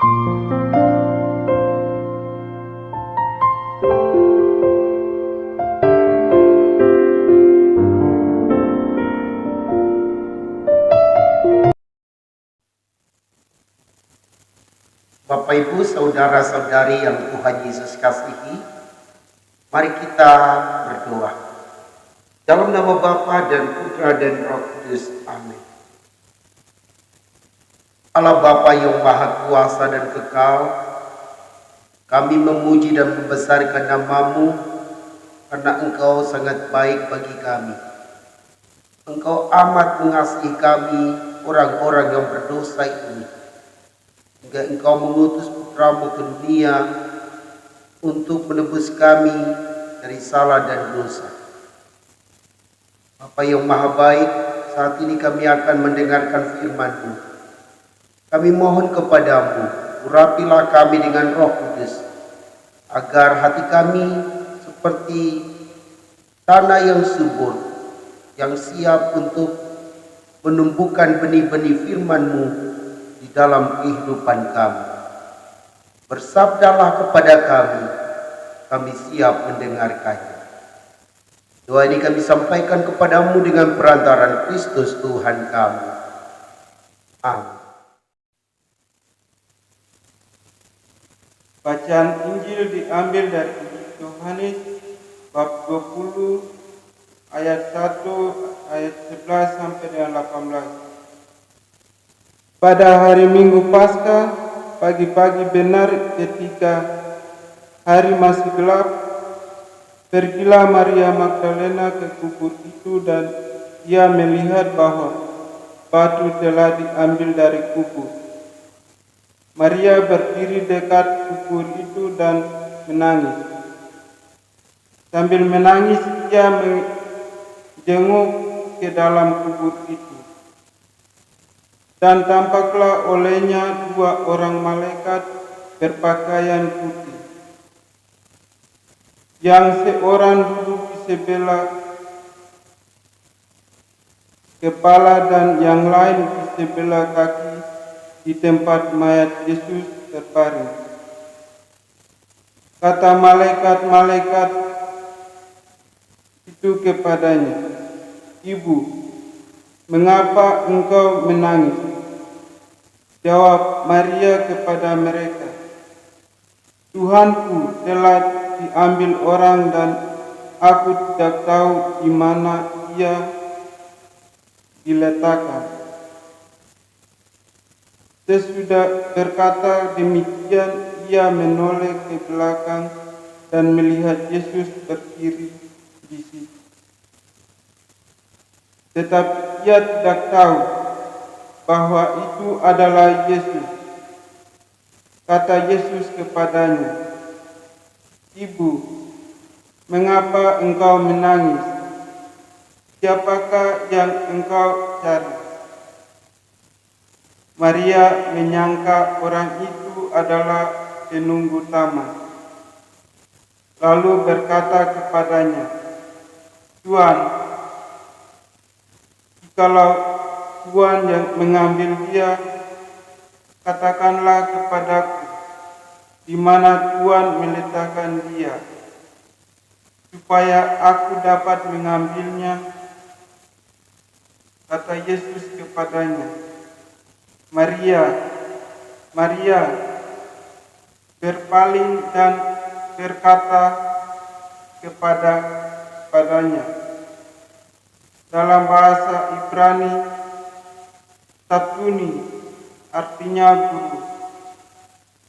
Bapak Ibu, saudara-saudari yang Tuhan Yesus kasihi, mari kita berdoa. Dalam nama Bapa dan Putra dan Roh Kudus. Amin. Allah Bapa yang Maha Kuasa dan Kekal, kami memuji dan membesarkan nama-Mu karena Engkau sangat baik bagi kami. Engkau amat mengasihi kami, orang-orang yang berdosa ini. Hingga Engkau mengutus Putra-Mu ke dunia untuk menebus kami dari salah dan dosa. Bapa yang Maha Baik, saat ini kami akan mendengarkan firman-Mu. Kami mohon kepadamu, urapilah kami dengan Roh Kudus, agar hati kami seperti tanah yang subur, yang siap untuk menumbuhkan benih-benih firman-Mu di dalam kehidupan kami. Bersabdalah kepada kami siap mendengarkannya. Doa ini kami sampaikan kepadamu dengan perantaran Kristus Tuhan kami. Amin. Bacaan Injil diambil dari Yohanes bab 20 ayat 1 ayat 11 sampai dengan 18. Pada hari Minggu Paskah, pagi-pagi benar ketika hari masih gelap, pergilah Maria Magdalena ke kubur itu dan ia melihat bahwa batu telah diambil dari kubur. Maria berdiri dekat kubur itu dan menangis. Sambil menangis, ia menjenguk ke dalam kubur itu. Dan tampaklah olehnya dua orang malaikat berpakaian putih. Yang seorang duduk di sebelah kepala dan yang lain di sebelah kaki di tempat mayat Yesus terbaring. Kata malaikat-malaikat itu kepadanya, "Ibu, mengapa engkau menangis?" Jawab Maria kepada mereka, "Tuhanku telah diambil orang dan aku tidak tahu di mana ia diletakkan." Sesudah berkata demikian, ia menoleh ke belakang dan melihat Yesus berdiri di situ. Tetapi ia tidak tahu bahwa itu adalah Yesus. Kata Yesus kepadanya, "Ibu, mengapa engkau menangis? Siapakah yang engkau cari?" Maria menyangka orang itu adalah penunggu taman. Lalu berkata kepadanya, "Tuan, jikalau Tuhan yang mengambil dia, katakanlah kepadaku di mana Tuhan meletakkan dia, supaya aku dapat mengambilnya." Kata Yesus kepadanya, "Maria." Maria berpaling dan berkata kepadanya dalam bahasa Ibrani, "Sabtuni," artinya guru.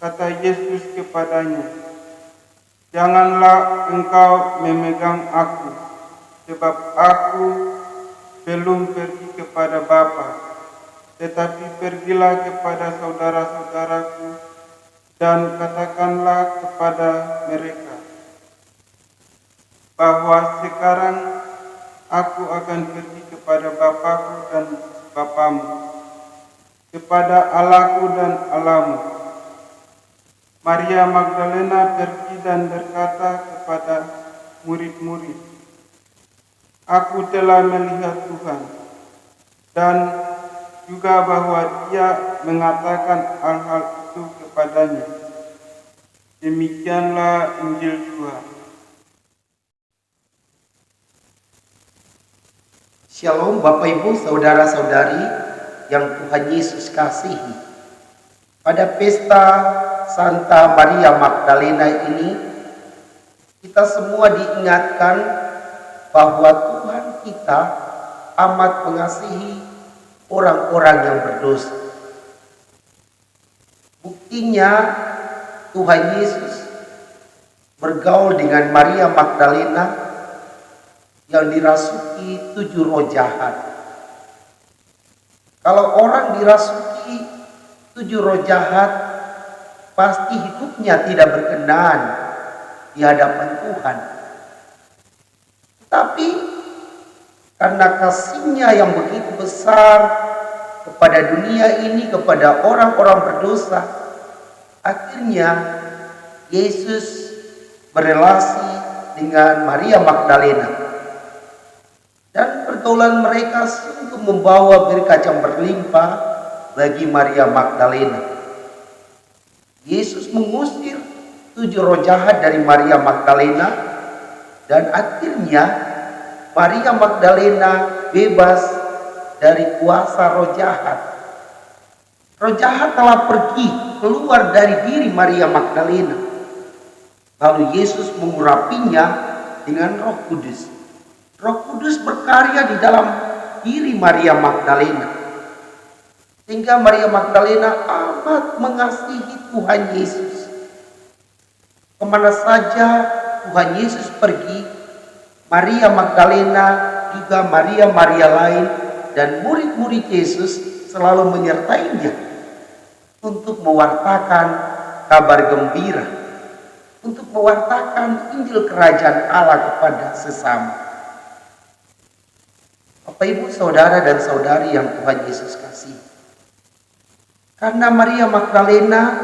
Kata Yesus kepadanya, "Janganlah engkau memegang aku, sebab aku belum pergi kepada Bapa, tetapi pergilah kepada saudara-saudaraku dan katakanlah kepada mereka bahwa sekarang aku akan pergi kepada Bapakku dan Bapamu, kepada Allahku dan Allahmu." Maria Magdalena pergi dan berkata kepada murid-murid, "Aku telah melihat Tuhan," dan juga bahwa dia mengatakan hal-hal patuh kepadanya. Demikianlah Injil Tuhan. Shalom Bapak Ibu, Saudara-saudari yang Tuhan Yesus kasihi. Pada pesta Santa Maria Magdalena ini, kita semua diingatkan bahwa Tuhan kita amat mengasihi orang-orang yang berdosa. Buktinya Tuhan Yesus bergaul dengan Maria Magdalena yang dirasuki 7 roh jahat. Kalau orang dirasuki 7 roh jahat, pasti hidupnya tidak berkenan di hadapan Tuhan. Tapi karena kasih-Nya yang begitu besar kepada dunia ini, kepada orang-orang berdosa, akhirnya Yesus berelasi dengan Maria Magdalena. Dan pergaulan mereka sungguh membawa berkat yang berlimpah bagi Maria Magdalena. Yesus mengusir 7 roh jahat dari Maria Magdalena, dan akhirnya Maria Magdalena bebas dari kuasa roh jahat. Roh jahat telah pergi keluar dari diri Maria Magdalena. Lalu Yesus mengurapinya dengan Roh Kudus. Roh Kudus berkarya di dalam diri Maria Magdalena, sehingga Maria Magdalena amat mengasihi Tuhan Yesus. Kemana saja Tuhan Yesus pergi, Maria Magdalena, juga Maria-Maria lain, dan murid-murid Yesus selalu menyertainya untuk mewartakan kabar gembira, untuk mewartakan Injil Kerajaan Allah kepada sesama. Bapak Ibu, Saudara dan Saudari yang Tuhan Yesus kasih, karena Maria Magdalena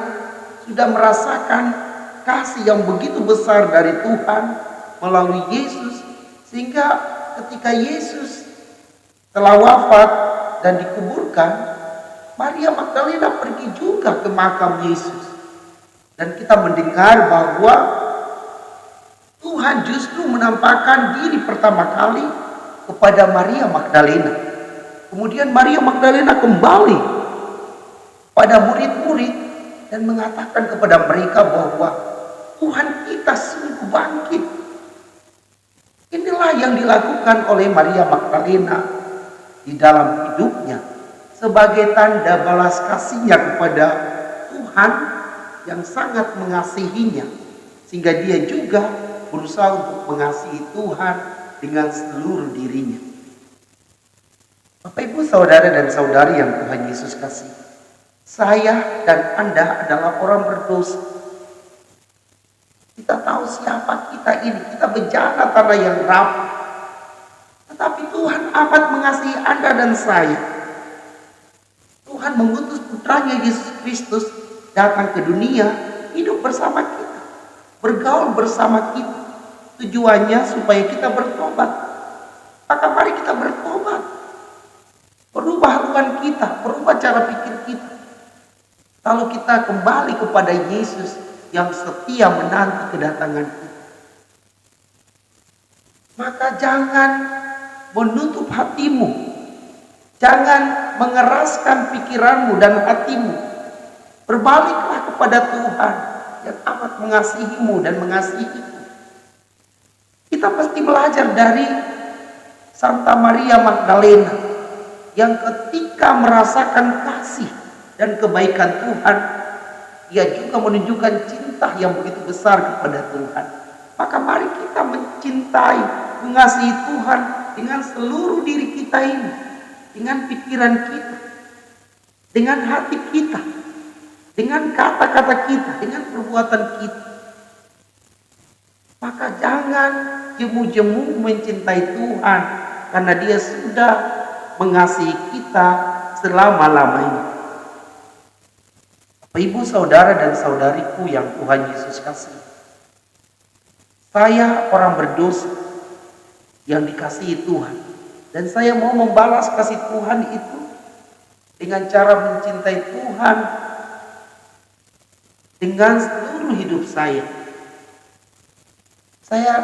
sudah merasakan kasih yang begitu besar dari Tuhan melalui Yesus, sehingga ketika Yesus telah wafat dan dikuburkan, Maria Magdalena pergi juga ke makam Yesus. Dan kita mendengar bahwa Tuhan justru menampakkan diri pertama kali kepada Maria Magdalena. Kemudian Maria Magdalena kembali pada murid-murid dan mengatakan kepada mereka bahwa Tuhan kita sungguh bangkit. Inilah yang dilakukan oleh Maria Magdalena di dalam hidupnya sebagai tanda balas kasihnya kepada Tuhan yang sangat mengasihinya, sehingga dia juga berusaha untuk mengasihi Tuhan dengan seluruh dirinya. Bapak Ibu, Saudara dan Saudari yang Tuhan Yesus kasih, saya dan Anda adalah orang berdosa. Kita tahu siapa kita ini, kita bejana tanah yang rapuh. Tetapi Tuhan amat mengasihi Anda dan saya. Tuhan mengutus putranya Yesus Kristus datang ke dunia, hidup bersama kita, bergaul bersama kita. Tujuannya supaya kita bertobat. Maka mari kita bertobat. Berubah haluan kita, berubah cara pikir kita. Lalu kita kembali kepada Yesus yang setia menanti kedatangan kita. Maka jangan menutup hatimu. Jangan mengeraskan pikiranmu dan hatimu. Berbaliklah kepada Tuhan yang amat mengasihimu dan mengasihiku. Kita pasti belajar dari Santa Maria Magdalena yang ketika merasakan kasih dan kebaikan Tuhan, ia juga menunjukkan cinta yang begitu besar kepada Tuhan. Maka mari kita mencintai, mengasihi Tuhan dengan seluruh diri kita ini, dengan pikiran kita, dengan hati kita, dengan kata-kata kita, dengan perbuatan kita. Maka jangan jemu-jemu mencintai Tuhan, karena Dia sudah mengasihi kita selama-lamanya. Bapak Ibu, Saudara dan Saudariku yang Tuhan Yesus kasih, saya orang berdosa yang dikasihi Tuhan, dan saya mau membalas kasih Tuhan itu dengan cara mencintai Tuhan dengan seluruh hidup saya. Saya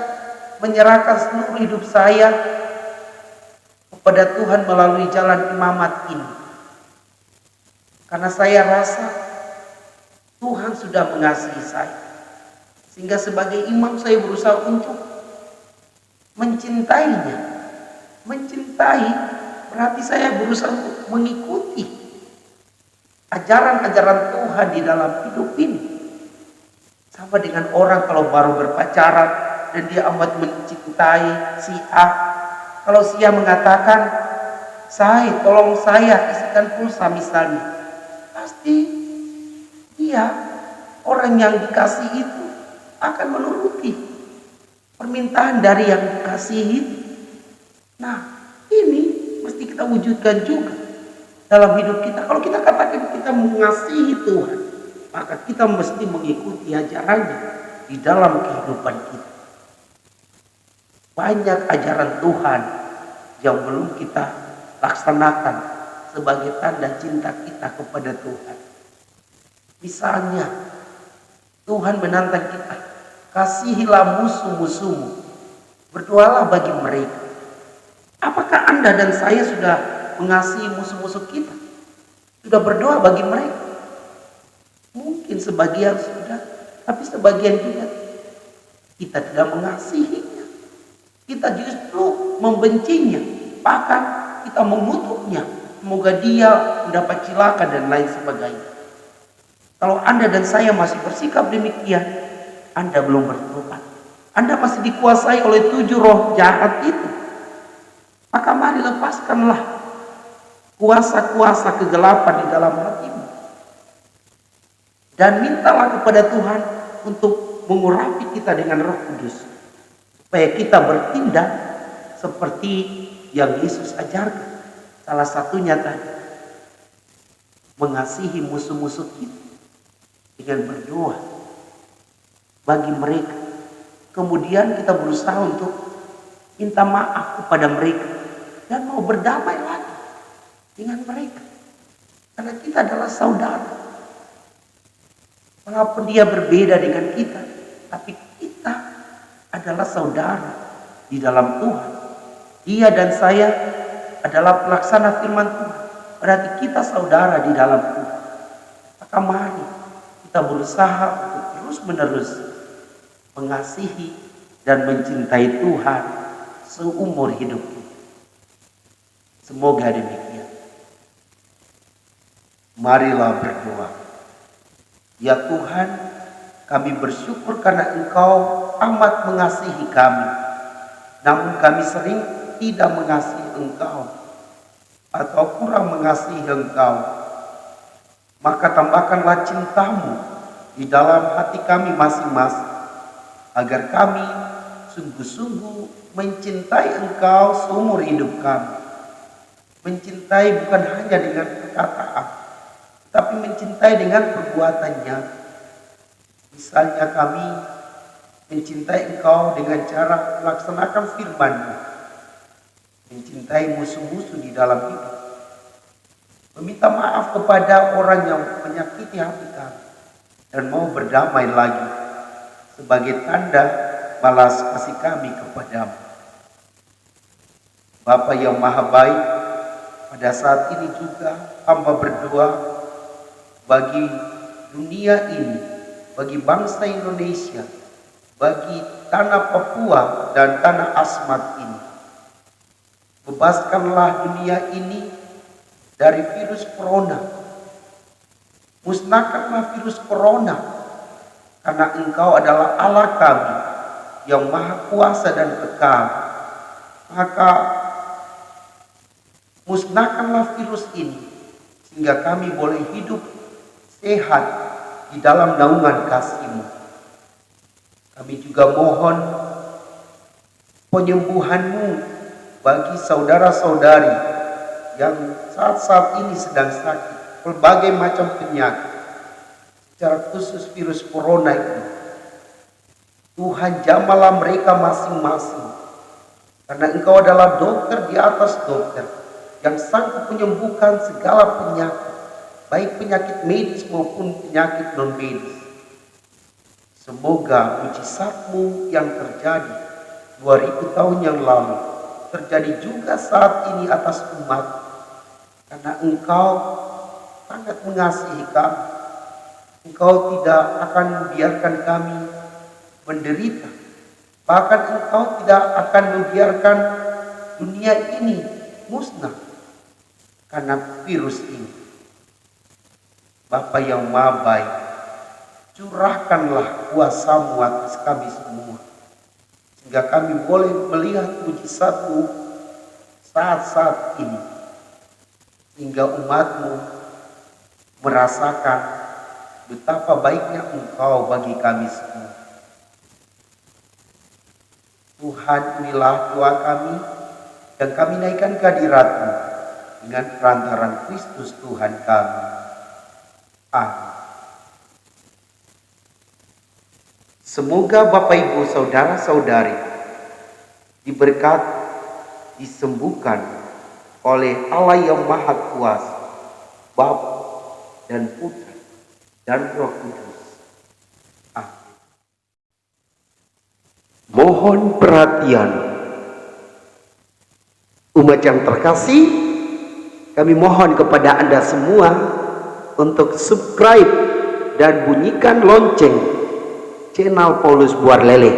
menyerahkan seluruh hidup saya kepada Tuhan melalui jalan imamat ini. Karena saya rasa Tuhan sudah mengasihi saya. Sehingga sebagai imam saya berusaha untuk mencintainya. Mencintai berarti saya berusaha untuk mengikuti ajaran-ajaran Tuhan di dalam hidup ini. Sama dengan orang kalau baru berpacaran dan dia amat mencintai si A. Kalau si A mengatakan, tolong saya isikan pulsa misalnya. Pasti dia, orang yang dikasih itu akan menuruti permintaan dari yang dikasihi. Nah, ini mesti kita wujudkan juga dalam hidup kita. Kalau kita katakan kita mengasihi Tuhan, maka kita mesti mengikuti ajarannya di dalam kehidupan kita. Banyak ajaran Tuhan yang belum kita laksanakan sebagai tanda cinta kita kepada Tuhan. Misalnya, Tuhan menantang kita, kasihilah musuh-musuhmu, berdoalah bagi mereka. Apakah Anda dan saya sudah mengasihi musuh-musuh kita? Sudah berdoa bagi mereka? Mungkin sebagian sudah, tapi sebagian juga kita tidak mengasihinya. Kita justru membencinya, bahkan kita mengutuknya. Semoga dia mendapat cilaka dan lain sebagainya. Kalau Anda dan saya masih bersikap demikian, Anda belum bertobat. Anda masih dikuasai oleh 7 roh jahat itu. Maka mari lepaskanlah kuasa-kuasa kegelapan di dalam hatimu. Dan mintalah kepada Tuhan untuk mengurapi kita dengan Roh Kudus. Supaya kita bertindak seperti yang Yesus ajarkan. Salah satunya tadi, mengasihi musuh-musuh kita dengan berdoa bagi mereka. Kemudian kita berusaha untuk minta maaf kepada mereka dan mau berdamai lagi dengan mereka. Karena kita adalah saudara. Walaupun dia berbeda dengan kita, tapi kita adalah saudara di dalam Tuhan. Dia dan saya adalah pelaksana firman Tuhan. Berarti kita saudara di dalam Tuhan. Maka mari kita berusaha untuk terus-menerus mengasihi dan mencintai Tuhan seumur hidup kita. Semoga demikian. Marilah berdoa. Ya Tuhan, kami bersyukur karena Engkau amat mengasihi kami. Namun kami sering tidak mengasihi Engkau atau kurang mengasihi Engkau. Maka tambahkanlah cintamu di dalam hati kami masing-masing, agar kami sungguh-sungguh mencintai Engkau seumur hidup kami. Mencintai bukan hanya dengan perkataan, tapi mencintai dengan perbuatannya. Misalnya kami mencintai Engkau dengan cara melaksanakan firman-Mu, mencintai musuh-musuh di dalam hidup, meminta maaf kepada orang yang menyakiti hati kami, dan mau berdamai lagi sebagai tanda balas kasih kami kepadamu. Bapa yang Maha Baik, pada saat ini juga hamba berdoa bagi dunia ini, bagi bangsa Indonesia, bagi tanah Papua dan tanah Asmat ini. Bebaskanlah dunia ini dari virus corona. Musnahkanlah virus corona, karena Engkau adalah Allah kami yang Maha Kuasa dan kekal. Maka musnahkanlah virus ini, sehingga kami boleh hidup sehat di dalam naungan kasih-Mu. Kami juga mohon penyembuhan-Mu bagi saudara-saudari yang saat-saat ini sedang sakit berbagai macam penyakit, secara khusus virus corona ini. Tuhan, jamahlah mereka masing-masing, karena Engkau adalah dokter di atas dokter yang sanggup menyembuhkan segala penyakit, baik penyakit medis maupun penyakit non medis. Semoga mujizat-Mu yang terjadi 2000 tahun yang lalu terjadi juga saat ini atas umat, karena Engkau sangat mengasihi kami. Engkau tidak akan membiarkan kami menderita. Bahkan Engkau tidak akan membiarkan dunia ini musnah karena virus ini. Bapa yang Maha Baik, curahkanlah kuasa-Mu atas kami semua, sehingga kami boleh melihat mujizat-Mu saat-saat ini, sehingga umat-Mu merasakan betapa baiknya Engkau bagi kami semua. Tuhan, inilah doa kami, dan kami naikkan kehadirat-Mu dengan perantaran Kristus Tuhan kami. Amin. Semoga Bapak Ibu Saudara-saudari diberkati, disembuhkan oleh Allah yang Maha Kuasa, Bapa dan Putra dan Roh Kudus. Amin. Mohon perhatian umat yang terkasih, kami mohon kepada Anda semua untuk subscribe dan bunyikan lonceng channel Paulus Buar Lele,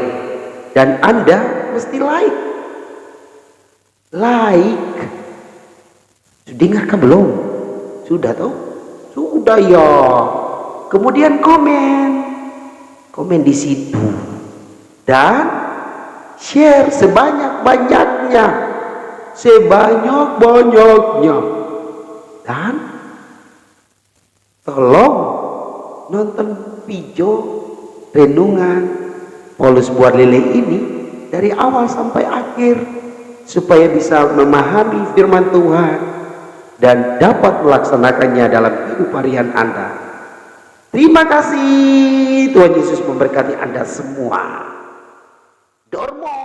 dan Anda mesti like. Sudah dengarkah belum? Sudah toh? Sudah ya. Kemudian komen di situ dan share sebanyak-banyaknya, dan tolong nonton video renungan Paulus Buar Lele ini dari awal sampai akhir, supaya bisa memahami firman Tuhan dan dapat melaksanakannya dalam hidup harian Anda. Terima kasih. Tuhan Yesus memberkati Anda semua. Dormo.